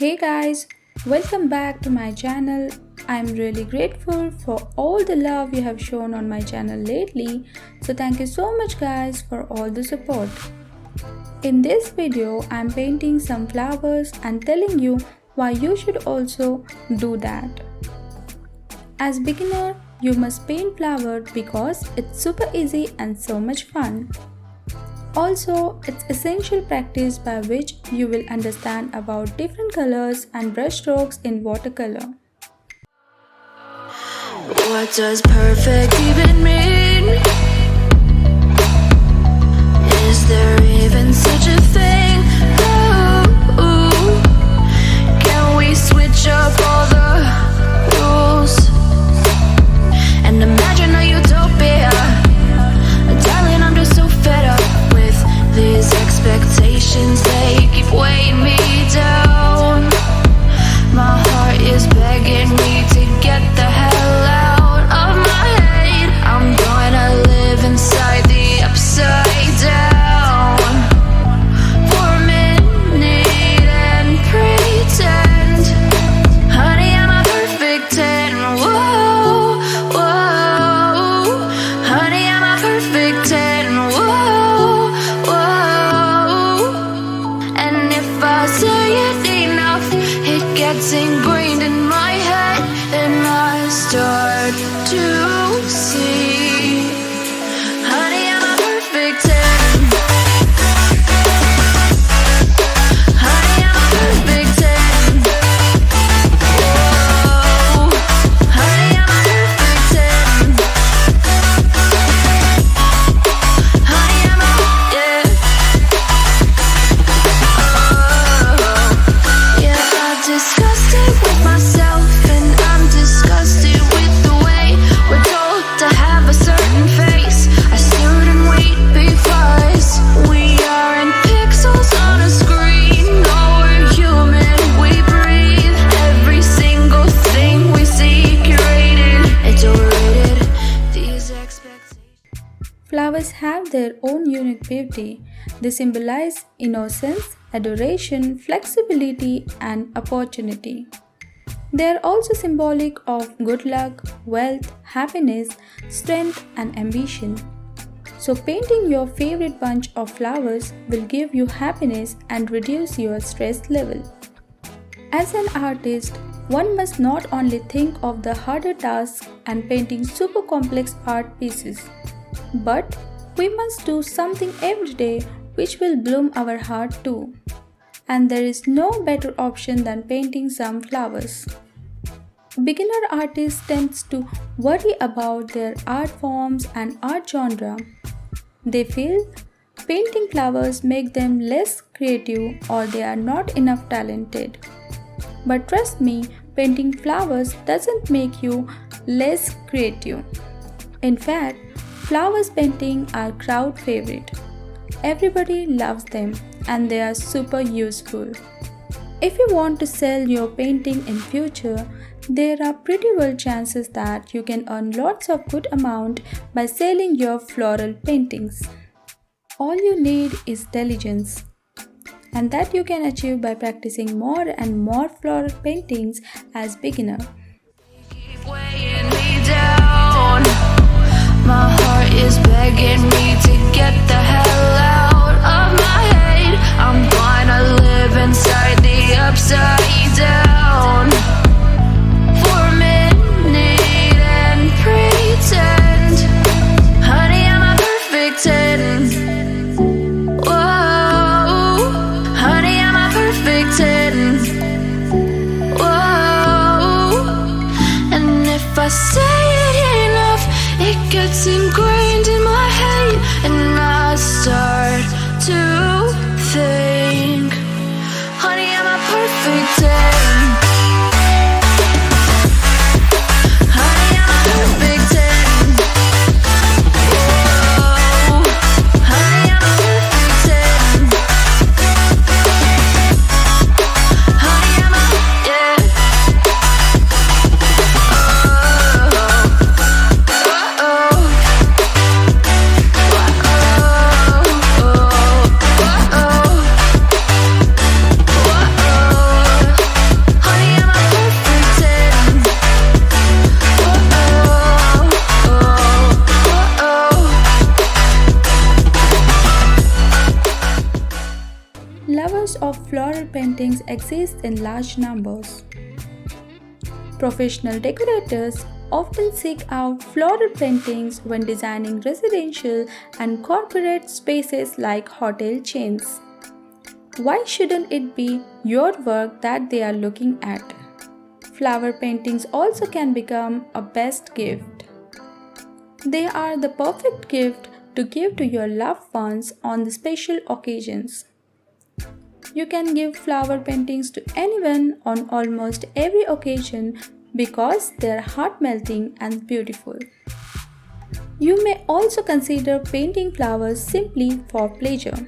Hey guys, welcome back to my channel. I'm really grateful for all the love you have shown on my channel lately. So thank you so much guys for all the support. In this video, I'm painting some flowers and telling you why you should also do that. As beginner, you must paint flowers because it's super easy and so much fun. Also, it's essential practice by which you will understand about different colors and brush strokes in watercolor. What does perfect even mean? Is there even such a thing? Ooh, can we switch up all the rules and imagine a utopia? Darling, I'm just so fed up with these expectations. They keep weighing me down. My heart is begging me to get the hell out of my head. I'm gonna live inside the upside down for a minute and pretend, honey, I'm a perfect 10. Whoa, whoa, honey, I'm a perfect 10. Whoa, whoa, and if I say it enough, it gets ingrained in my head, and I start to see, honey, I'm a perfect 10. Honey, I'm a perfect 10. Whoa, honey, I'm a perfect 10. Honey, I'm a, yeah. Oh, yeah, I'm disgusted with myself, and I'm disgusted with the way we're told to have a certain face. I stood and wait because we aren't pixels on a screen. No, we're human, we breathe. Every single thing we see curated, it's overrated. These expectations. Flowers have their own unique beauty. They symbolize innocence, adoration, flexibility, and opportunity. They are also symbolic of good luck, wealth, happiness, strength, and ambition. So painting your favorite bunch of flowers will give you happiness and reduce your stress level. As an artist, one must not only think of the harder tasks and painting super complex art pieces, but we must do something every day which will bloom our heart too. And there is no better option than painting some flowers. Beginner artists tend to worry about their art forms and art genre. They feel painting flowers make them less creative or they are not enough talented. But trust me, painting flowers doesn't make you less creative. In fact, flowers painting are crowd favorite. Everybody loves them and they are super useful. If you want to sell your painting in future, there are pretty well chances that you can earn lots of good amount by selling your floral paintings. All you need is diligence, and that you can achieve by practicing more and more floral paintings as beginner. Keep weighing me down. My heart is begging me to get the hell out of my head. I'm gonna live inside the upside down for a minute and pretend, honey, I'm a perfect 10. Whoa, honey, I'm a perfect 10. Whoa, and if I say it enough, it gets ingrained in my of floral paintings exist in large numbers. Professional decorators often seek out floral paintings when designing residential and corporate spaces like hotel chains. Why shouldn't it be your work that they are looking at? Flower paintings also can become a best gift. They are the perfect gift to give to your loved ones on the special occasions. You can give flower paintings to anyone on almost every occasion because they are heart-melting and beautiful. You may also consider painting flowers simply for pleasure.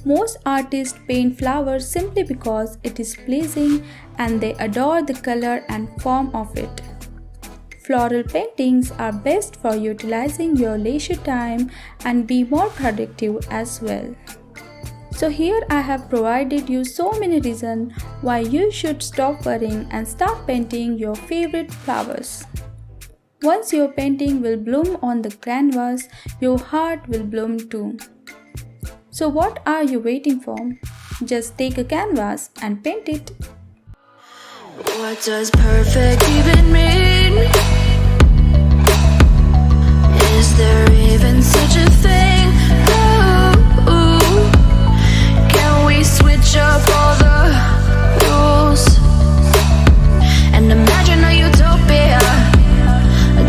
Most artists paint flowers simply because it is pleasing and they adore the color and form of it. Floral paintings are best for utilizing your leisure time and be more productive as well. So here I have provided you so many reasons why you should stop worrying and start painting your favorite flowers. Once your painting will bloom on the canvas, your heart will bloom too. So what are you waiting for? Just take a canvas and paint it. What does perfect even mean? Is there even such a thing? Ooh, can we switch up all the rules and imagine a utopia?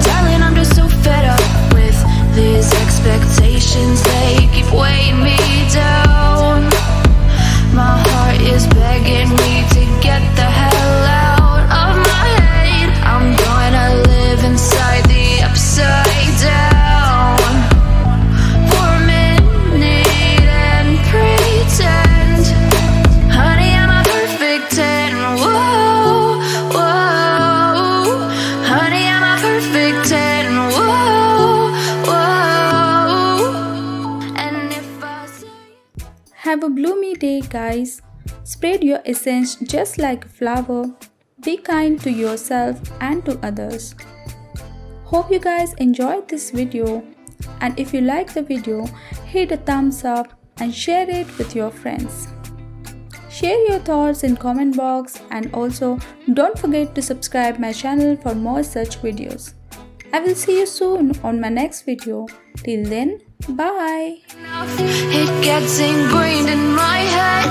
Darling, I'm just so fed up with these expectations. They keep weighing me down. My heart is begging me to get the hell out of my head. I'm gonna live inside the upside down for a minute and pretend, honey, I'm a perfect 10. Whoa, whoa, honey, I'm a perfect 10. Whoa, whoa, and if I say Have a bloomy day, guys. Spread your essence just like a flower. Be kind to yourself and to others. Hope you guys enjoyed this video, and if you like the video, hit a thumbs up and share it with your friends. Share your thoughts in comment box, and also don't forget to subscribe my channel for more such videos. I will see you soon on my next video. Till then, bye. it gets ingrained in my head